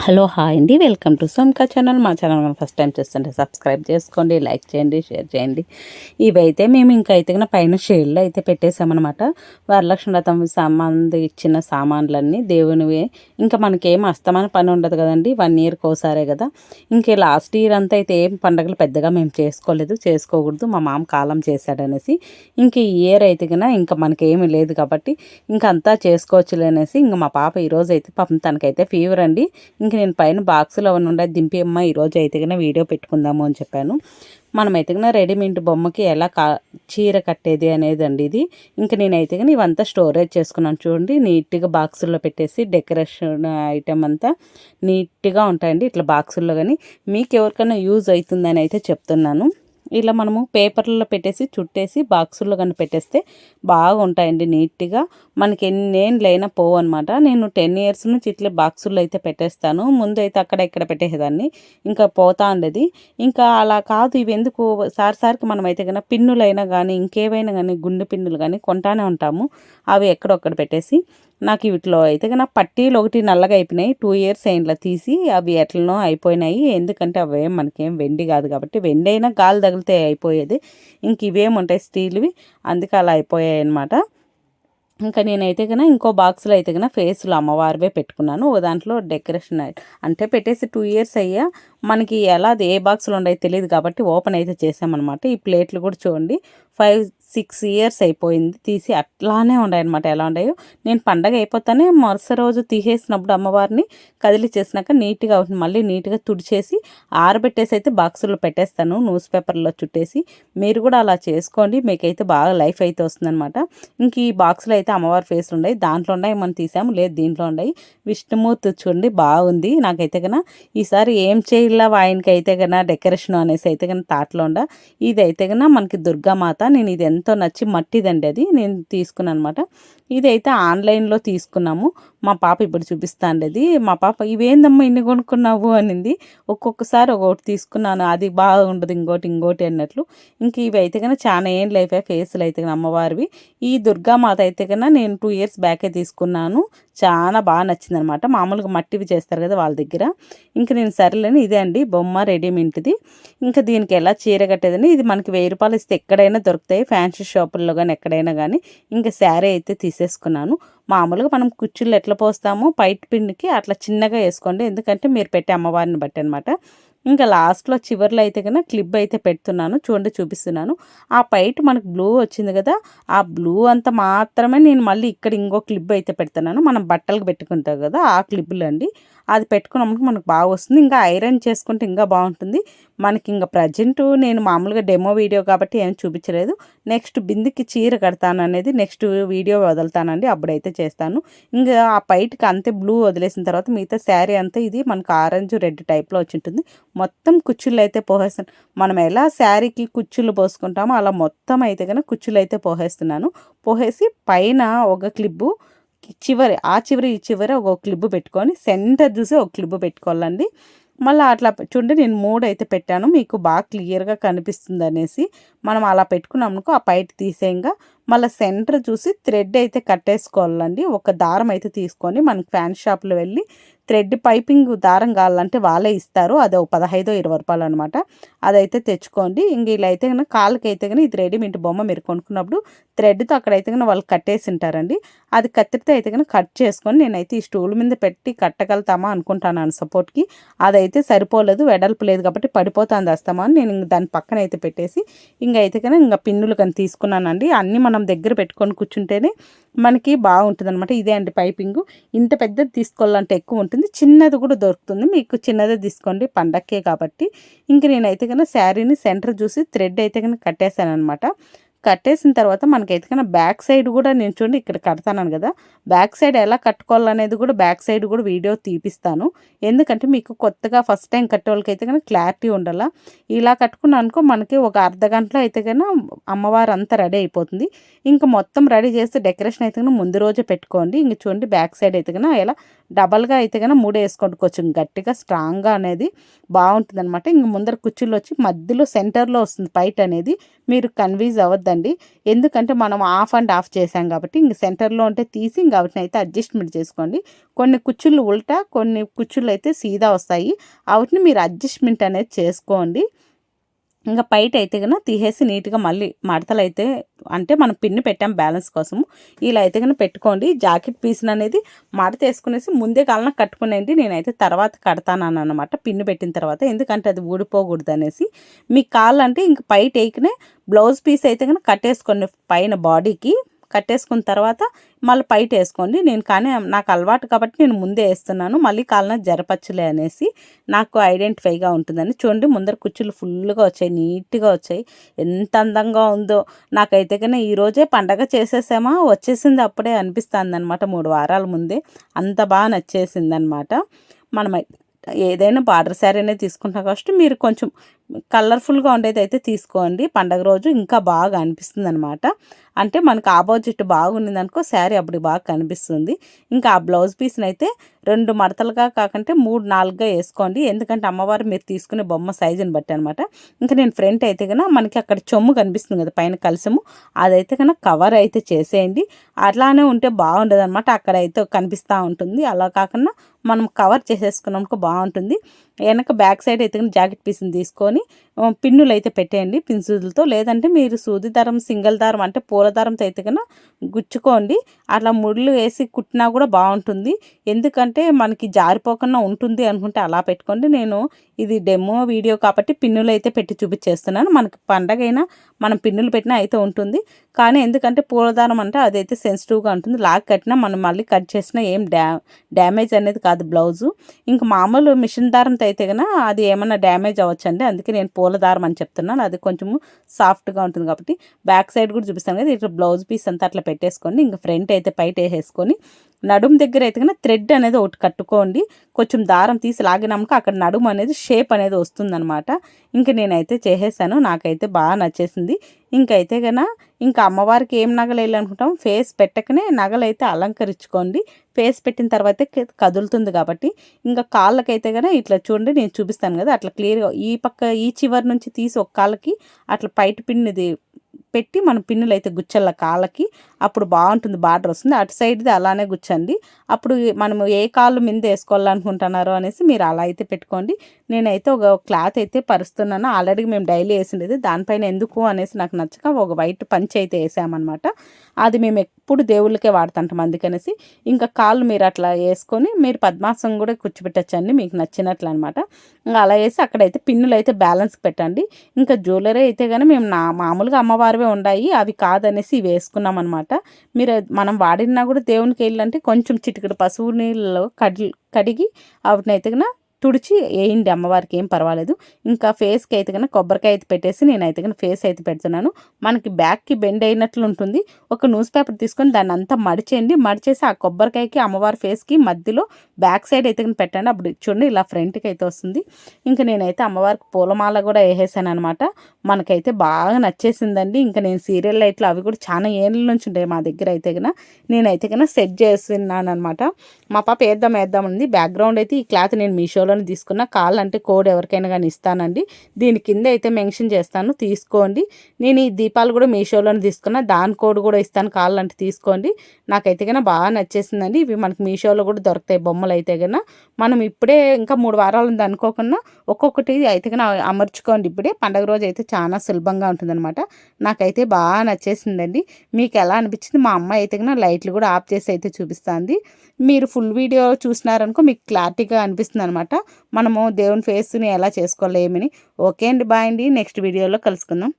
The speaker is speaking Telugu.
హలో హాయ్ అండి, వెల్కమ్ టు సోమ్కా ఛానల్. మా ఛానల్ మనం ఫస్ట్ టైం చూస్తుంటే సబ్స్క్రైబ్ చేసుకోండి, లైక్ చేయండి, షేర్ చేయండి. ఇవైతే మేము ఇంకా అయితే పైన షేడ్లో అయితే పెట్టేసామన్నమాట. వరలక్ష్మి వ్రతం ఇచ్చిన సామాన్లన్నీ దేవునివే. ఇంకా మనకేం అస్తమాన పని ఉండదు కదండి, 1 ఇయర్కి ఒకసారే కదా. ఇంకే లాస్ట్ ఇయర్ అంతా అయితే ఏం పండుగలు పెద్దగా మేము చేసుకోకూడదు, మా మామ కాలం చేశాడనేసి. ఇంక ఈ ఇయర్ అయితే ఇంకా మనకేమీ లేదు కాబట్టి ఇంకా అంతా చేసుకోవచ్చులే అనేసి ఇంకా మా పాప ఈరోజు అయితే పాపం తనకైతే ఫీవర్ అండి. ఇంక నేను పైన బాక్సులో ఉండే దింపి అమ్మ ఈరోజు అయితే వీడియో పెట్టుకుందాము అని చెప్పాను. మనమైతే రెడీమేడ్ బొమ్మకి ఎలా చీర కట్టేది అనేది అండి ఇది. ఇంక నేనైతే ఇవంతా స్టోరేజ్ చేసుకున్నాను చూడండి. నీట్గా బాక్సుల్లో పెట్టేసి డెకరేషన్ ఐటెం అంతా నీట్గా ఉంటాయండి ఇట్లా బాక్సుల్లో. కానీ మీకు ఎవరికైనా యూజ్ అవుతుందని అయితే చెప్తున్నాను. ఇలా మనము పేపర్లలో పెట్టేసి చుట్టేసి బాక్సుల్లో కానీ పెట్టేస్తే బాగుంటాయండి నీట్గా. మనకి ఎన్నేళ్ళైనా పోవు అనమాట. నేను 10 ఇయర్స్ నుంచి ఇట్లా బాక్సుల్లో అయితే పెట్టేస్తాను. ముందు అయితే అక్కడ ఇక్కడ పెట్టేసేదాన్ని, ఇంకా పోతా ఉండేది. ఇంకా అలా కాదు, ఇవి ఎందుకు సారికి మనమైతే కన్నా పిన్నులైనా కానీ ఇంకేవైనా కానీ గుండె పిన్నులు కానీ కొంటానే ఉంటాము. అవి ఎక్కడొక్కడ పెట్టేసి నాకు వీటిలో అయితే కన్నా పట్టీలు ఒకటి నల్లగా అయిపోయినాయి. 2 ఇయర్స్ అయినలా తీసి అవి ఎట్లనో అయిపోయినాయి. ఎందుకంటే అవేం మనకేం వెండి కాదు కాబట్టి, వెండి అయినా గాలి తగిలితే అయిపోయేది. ఇంక ఇవేముంటాయి స్టీల్వి, అందుకే అలా అయిపోయాయి అనమాట. ఇంకా నేనైతే ఇంకో బాక్స్లో అయితే ఫేస్లు అమ్మవారివే పెట్టుకున్నాను. ఒక దాంట్లో డెకరేషన్ అంటే పెట్టేసి 2 ఇయర్స్ అయ్యా. మనకి ఎలా అది ఏ బాక్స్లో ఉండేది తెలియదు కాబట్టి ఓపెన్ అయితే చేసామన్నమాట. ఈ ప్లేట్లు కూడా చూడండి 5-6 ఇయర్స్ అయిపోయింది తీసి, అట్లానే ఉన్నాయన్నమాట. ఎలా ఉన్నాయో నేను పండగ అయిపోతానే మరుసటి రోజు తీసేసినప్పుడు అమ్మవారిని కదిలి చేసినాక నీట్గా మళ్ళీ నీట్గా తుడిచేసి ఆరబెట్టేసి అయితే బాక్సుల్లో పెట్టేస్తాను, న్యూస్ పేపర్లో చుట్టేసి. మీరు కూడా అలా చేసుకోండి, మీకైతే బాగా లైఫ్ అయితే వస్తుందన్నమాట. ఇంక ఈ బాక్స్లో అయితే అమ్మవారి ఫేస్లు ఉన్నాయి, దాంట్లో ఉన్నాయి మనం తీసాము, లేదు దీంట్లో ఉన్నాయి. విష్ణుమూర్తి చూడండి బాగుంది. నాకైతే ఈసారి ఏం చేయాలా ఆయనకి అయితే డెకరేషన్ అనేసి అయితే తాట్లో ఉండ. ఇది అయితే మనకి దుర్గామాత. నేను ఇది ఎంతో నచ్చి మట్టిదండి, అది నేను తీసుకున్నాను అనమాట. ఇదైతే ఆన్లైన్లో తీసుకున్నాము. మా పాప ఇప్పుడు చూపిస్తాండేది. మా పాప ఇవేందమ్మా ఇన్ని కొనుక్కున్నావు అనింది. ఒక్కొక్కసారి ఒకటి తీసుకున్నాను, అది బాగుండదు ఇంకోటి అన్నట్లు. ఇంక ఇవి అయితే చాలా ఏం లైఫ్ ఫేస్లు అయితే అమ్మవారివి. ఈ దుర్గామాత అయితే నేను 2 ఇయర్స్ బ్యాకే తీసుకున్నాను. చాలా బాగా నచ్చింది అనమాట. మామూలుగా మట్టివి చేస్తారు కదా వాళ్ళ దగ్గర. ఇంక నేను సరేలేని ఇదే అండి బొమ్మ రెడీమేడ్ది. ఇంకా దీనికి ఎలా చీర కట్టేదని, ఇది మనకి 1000 రూపాయలు ఇస్తే ఎక్కడైనా దొరుకుతాయి, ఫ్యాన్సీ షాపుల్లో కానీ ఎక్కడైనా కానీ. ఇంకా శారీ అయితే తీసేసుకున్నాను. మామూలుగా మనం కుచ్చుళ్ళు ఎట్లా పోస్తామో పైట్ పిన్నికి అట్లా చిన్నగా వేసుకోండి, ఎందుకంటే మీరు పెట్టే అమ్మవారిని బట్టి అనమాట. ఇంకా లాస్ట్లో చివర్లో అయితే క్లిప్ అయితే పెడుతున్నాను చూడండి, చూపిస్తున్నాను. ఆ పైట్ మనకు బ్లూ వచ్చింది కదా, ఆ బ్లూ అంతా మాత్రమే నేను మళ్ళీ ఇక్కడ ఇంకో క్లిప్ అయితే పెడుతున్నాను. మనం బట్టలకు పెట్టుకుంటాం కదా ఆ క్లిప్లు అండి, అది పెట్టుకున్నప్పుడు మనకు బాగా వస్తుంది. ఇంకా ఐరన్ చేసుకుంటే ఇంకా బాగుంటుంది మనకి. ఇంకా ప్రజెంట్ నేను మామూలుగా డెమో వీడియో కాబట్టి ఏం చూపించలేదు. నెక్స్ట్ బిందుకి చీర కడతాను అనేది నెక్స్ట్ వీడియో వదులుతానండి, అప్పుడైతే చేస్తాను. ఇంకా ఆ పైట్కి అంతే బ్లూ వదిలేసిన తర్వాత మిగతా శారీ అంతా ఇది మనకు ఆరెంజ్ రెడ్ టైప్లో వచ్చి ఉంటుంది. మొత్తం కుచ్చుళ్ళు అయితే పోసేస్తాను. మనం ఎలా శారీకి కుచ్చుళ్ళు పోసుకుంటామో అలా మొత్తం అయితే కుచ్చుళ్ళు అయితే పోసేస్తున్నాను. పోసేసి పైన ఒక క్లిప్పు చివరి ఈ చివరి ఒక క్లిప్ పెట్టుకొని సెంటర్ చూసి ఒక క్లిప్ పెట్టుకోవాలండి. మళ్ళీ అట్లా చూడండి నేను 3 అయితే పెట్టాను, మీకు బాగా క్లియర్గా కనిపిస్తుంది అనేసి. మనం అలా పెట్టుకున్నామనుకో ఆ పైట తీసేయంగా మళ్ళీ సెంటర్ చూసి థ్రెడ్ అయితే కట్టేసుకోవాలండి. ఒక దారం అయితే తీసుకొని మనకి ఫ్యాన్ షాప్లో వెళ్ళి థ్రెడ్ పైపింగ్ దారం కావాలంటే వాళ్ళే ఇస్తారు, అది 15-20 రూపాయలు అనమాట. అదైతే తెచ్చుకోండి. ఇంక ఇలా అయితే కాళ్ళకి అయితే ఇది రెడీమేడ్ బొమ్మ మీరు కొనుక్కున్నప్పుడు థ్రెడ్తో అక్కడైతే వాళ్ళు కట్టేసి ఉంటారండి. అది కత్తిరితే అయితే కట్ చేసుకొని నేనైతే ఈ స్టూల్ మీద పెట్టి కట్టగలుగుతామా అనుకుంటాను సపోర్ట్కి. అదైతే సరిపోలేదు, వెడల్పు లేదు కాబట్టి పడిపోతుంది వస్తామా అని నేను దాని పక్కన అయితే పెట్టేసి అయితే ఇంకా పిన్నులు కానీ తీసుకున్నానండి. అన్నీ మనం దగ్గర పెట్టుకొని కూర్చుంటేనే మనకి బాగుంటుంది అనమాట. ఇదే అండి పైపింగు. ఇంత పెద్దది తీసుకోవాలంటే ఎక్కువ ఉంటుంది, చిన్నది కూడా దొరుకుతుంది, మీకు చిన్నదే తీసుకోండి పండక్కే కాబట్టి. ఇంక నేనైతే శారీని సెంటర్ చూసి థ్రెడ్ అయితే కట్టేశాను అనమాట. కట్టేసిన తర్వాత మనకైతే బ్యాక్ సైడ్ కూడా నేను చూడండి ఇక్కడ కడతాను కదా, బ్యాక్ సైడ్ ఎలా కట్టుకోవాలనేది కూడా బ్యాక్ సైడ్ కూడా వీడియో తీపిస్తాను. ఎందుకంటే మీకు కొత్తగా ఫస్ట్ టైం కట్టే వాళ్ళకైతే క్లారిటీ ఉండాలా. ఇలా కట్టుకున్నాను అనుకో మనకి ఒక అర్ధ గంటలో అయితే అమ్మవారు అంతా రెడీ అయిపోతుంది. ఇంకా మొత్తం రెడీ చేస్తే డెకరేషన్ అయితే ముందు రోజే పెట్టుకోండి. ఇంక చూడండి బ్యాక్ సైడ్ అయితే ఎలా డబల్గా అయితే 3 వేసుకోండి, కొంచెం గట్టిగా స్ట్రాంగ్గా అనేది బాగుంటుంది అనమాట. ఇంక ముందర కుర్చీలు వచ్చి మధ్యలో సెంటర్లో వస్తుంది పైట్ అనేది, మీరు కన్ఫ్యూజ్ అవ్వద్దండి. ఉండదండి. ఎందుకంటే మనం ఆఫ్ అండ్ ఆఫ్ చేసాం కాబట్టి ఇంక సెంటర్లో ఉంటే తీసి ఇంక వాటిని అయితే అడ్జస్ట్మెంట్ చేసుకోండి. కొన్ని కుచ్చుళ్ళు ఉల్టా, కొన్ని కుచ్చుళ్ళు అయితే సీదా వస్తాయి. వాటిని మీరు అడ్జస్ట్మెంట్ అనేది చేసుకోండి. ఇంకా బయట అయితే కనుక తీసేసి నీట్గా మళ్ళీ మడతలు అయితే అంటే మనం పిన్ని పెట్టాం బ్యాలెన్స్ కోసము. ఇలా అయితే కనుక పెట్టుకోండి. జాకెట్ పీస్ని అనేది మడత వేసుకునేసి ముందే కాలన కట్టుకునేది. నేనైతే తర్వాత కడతాను అనమాట పిన్ని పెట్టిన తర్వాత, ఎందుకంటే అది ఊడిపోకూడదు అనేసి. మీకు కావాలంటే ఇంక బయట వేయకనే బ్లౌజ్ పీస్ అయితే కనుక కట్టేసుకోండి. పైన బాడీకి కట్టేసుకున్న తర్వాత మళ్ళీ బయట వేసుకోండి. నేను కానీ నాకు అలవాటు కాబట్టి నేను ముందే వేస్తున్నాను. మళ్ళీ కాలన జరపచ్చులే అనేసి నాకు ఐడెంటిఫైగా ఉంటుందని. చూడండి ముందర కుచ్చులు ఫుల్గా వచ్చాయి, నీట్గా వచ్చాయి. ఎంత అందంగా ఉందో నాకైతే కానీ ఈరోజే పండగ చేసేసామా వచ్చేసింది అప్పుడే అనిపిస్తుంది అనమాట. 3 వారాల ముందే అంత బాగా నచ్చేసింది అనమాట. మనం ఏదైనా బార్డర్ శారీ అనేది తీసుకుంటాం కాబట్టి మీరు కొంచెం కలర్ఫుల్గా ఉండేది అయితే తీసుకోండి. పండగ రోజు ఇంకా బాగా అనిపిస్తుంది అనమాట. అంటే మనకు ఆపోజిట్ బాగుండింది అనుకో శారీ అప్పుడు బాగా కనిపిస్తుంది. ఇంకా ఆ బ్లౌజ్ పీస్ని అయితే 2 మడతలుగా కాకుంటే 3, 4గా వేసుకోండి. ఎందుకంటే అమ్మవారు మీరు తీసుకునే బొమ్మ సైజుని బట్టి అనమాట. ఇంకా నేను ఫ్రంట్ అయితే కనుక మనకి అక్కడ చెమ్ము కనిపిస్తుంది కదా పైన కలిసము, అదైతే కనుక కవర్ అయితే చేసేయండి. అట్లానే ఉంటే బాగుండదు అనమాట. అక్కడైతే కనిపిస్తూ ఉంటుంది. అలా కాకుండా మనం కవర్ చేసేసుకున్నాక బాగుంటుంది. వెనక బ్యాక్ సైడ్ అయితే జాకెట్ పీస్ని తీసుకొని పిన్నులు అయితే పెట్టేయండి పిన్సులతో. లేదంటే మీరు సూది దారం, సింగిల్ దారం అంటే పూల దారంతో అయితే కన్నా గుచ్చుకోండి. అట్లా ముళ్ళు వేసి కుట్టినా కూడా బాగుంటుంది. ఎందుకంటే మనకి జారిపోకుండా ఉంటుంది అనుకుంటే అలా పెట్టుకోండి. నేను ఇది డెమో వీడియో కాబట్టి పిన్నులు అయితే పెట్టి చూపించేస్తున్నాను. మనకి పండగైనా మనం పిన్నులు పెట్టినా అయితే ఉంటుంది. కానీ ఎందుకంటే పూలదారం అంటే అదైతే సెన్సిటివ్గా ఉంటుంది. లాగ్ కట్టినా మనం మళ్ళీ కట్ చేసినా ఏం డ్యామేజ్ అనేది కాదు బ్లౌజు. ఇంక మామూలు మిషన్ దారంతో అయితే కన్నా అది ఏమన్నా డ్యామేజ్ అవ్వచ్చండి. అందుకే నేను పూల దారం అని చెప్తున్నాను. అది కొంచెము సాఫ్ట్గా ఉంటుంది కాబట్టి. బ్యాక్ సైడ్ కూడా చూపిస్తాను కదా, ఇట్లా బ్లౌజ్ పీస్ అంతా అట్లా పెట్టేసుకొని ఇంకా ఫ్రంట్ అయితే బయట వేసేసుకొని నడుము దగ్గర అయితే కన్నా థ్రెడ్ అనేది ఒకటి కట్టుకోండి. కొంచెం దారం తీసి లాగినాక అక్కడ నడుము అనేది షేప్ అనేది వస్తుందన్నమాట. ఇంక నేనైతే చేసేసాను. నాకైతే బాగా నచ్చేసింది. ఇంకైతే కన్నా ఇంకా అమ్మవారికి ఏం నగలు వేయాలనుకుంటాం, ఫేస్ పెట్టకనే నగలైతే అలంకరించుకోండి. ఫేస్ పెట్టిన తర్వాత కదులుతుంది కాబట్టి. ఇంకా కాళ్ళకైతే కన్నా ఇట్లా చూడండి నేను చూపిస్తాను కదా, అట్లా క్లియర్గా ఈ పక్క ఈ చివరి నుంచి తీసి ఒక కాళ్ళకి అట్లా పైట పిన్నిది పెట్టి మనం పిన్నులు అయితే గుచ్చల్ల కాళ్ళకి, అప్పుడు బాగుంటుంది, బార్డర్ వస్తుంది. అటు సైడ్ది అలానే గుచ్చండి. అప్పుడు మనము ఏ కాళ్ళు మీద వేసుకోవాలనుకుంటున్నారో అనేసి మీరు అలా అయితే పెట్టుకోండి. నేనైతే ఒక క్లాత్ అయితే పరుస్తున్నాను. ఆల్రెడీ మేము డైలీ వేసిండేది, దానిపైన ఎందుకు అనేసి నాకు నచ్చక ఒక వైట్ పంచ్ అయితే వేసామన్నమాట. అది మేము ఎప్పుడు దేవుళ్ళకే వాడుతుంటాం అందుకనేసి. ఇంకా కాళ్ళు మీరు అట్లా వేసుకొని మీరు పద్మాసం కూడా కూర్చోబెట్టచ్చండి మీకు నచ్చినట్లు అనమాట. ఇంకా అలా వేసి అక్కడైతే పిన్నులు అయితే బ్యాలెన్స్కి పెట్టండి. ఇంకా జ్యువెలరీ అయితే కానీ మేము మామూలుగా అమ్మవారివే ఉన్నాయి, అవి కాదనేసి ఇవి వేసుకున్నాం అనమాట. మీరు మనం వాడినా కూడా దేవునికి వెళ్ళాలంటే కొంచెం చిటికెడు పసుపు నీళ్ళలో కడిగి వాటిని అయితే కన్నా తుడిచి వేయండి అమ్మవారికి, ఏం పర్వాలేదు. ఇంకా ఫేస్కి అయితే కన్నా కొబ్బరికాయ అయితే పెట్టేసి నేనైతే కన్నా ఫేస్ అయితే పెడుతున్నాను. మనకి బ్యాక్కి బెండ్ అయినట్లు ఉంటుంది. ఒక న్యూస్ పేపర్ తీసుకొని దాన్ని అంతా మడిచేయండి. మడిచేసి ఆ కొబ్బరికాయకి అమ్మవారి ఫేస్కి మధ్యలో బ్యాక్ సైడ్ అయితే కన్నా పెట్టండి. అప్పుడు చూడండి ఇలా ఫ్రంట్కి అయితే వస్తుంది. ఇంకా నేనైతే అమ్మవారికి పూలమాల కూడా వేసేసాను అనమాట. మనకైతే బాగా నచ్చేసిందండి. ఇంకా నేను సీరియల్ లైట్లు అవి కూడా చాలా ఏళ్ళ నుంచి ఉంటాయి మా దగ్గర అయితే కన్నా. నేనైతే కన్నా సెట్ చేస్తున్నాను అనమాట. మా పాప వేద్దాం ఉంది. బ్యాక్గ్రౌండ్ అయితే ఈ క్లాత్ నేను మీషోలో తీసుకున్న. కావాలంటే కోడ్ ఎవరికైనా కానీ ఇస్తానండి. దీని కింద అయితే మెన్షన్ చేస్తాను, తీసుకోండి. నేను ఈ దీపాలు కూడా మీషోలోనే తీసుకున్నా, దాని కోడ్ కూడా ఇస్తాను, కావాలంటే తీసుకోండి. నాకైతే కన్నా బాగా నచ్చేసిందండి. ఇవి మనకి మీషోలో కూడా దొరుకుతాయి బొమ్మలు అయితే కన్నా. మనం ఇప్పుడే ఇంకా 3 వారాలు ఉంది అనుకోకుండా ఒక్కొక్కటి అయితే కన్నా అమర్చుకోండి. ఇప్పుడే పండగ రోజు అయితే చాలా సులభంగా ఉంటుందన్నమాట. నాకైతే బాగా నచ్చేసిందండి. మీకు ఎలా అనిపించింది? మా అమ్మ అయితే కన్నా లైట్లు కూడా ఆఫ్ చేసి అయితే చూపిస్తుంది. మీరు ఫుల్ వీడియో చూసినారనుకో మీకు క్లారిటీగా అనిపిస్తుంది అనమాట. మనము దేవుని ఫేస్ని ఎలా చేసుకోవాలి ఏమని. ఓకే అండి, బాయ్ అండి. నెక్స్ట్ వీడియోలో కలుసుకుందాం.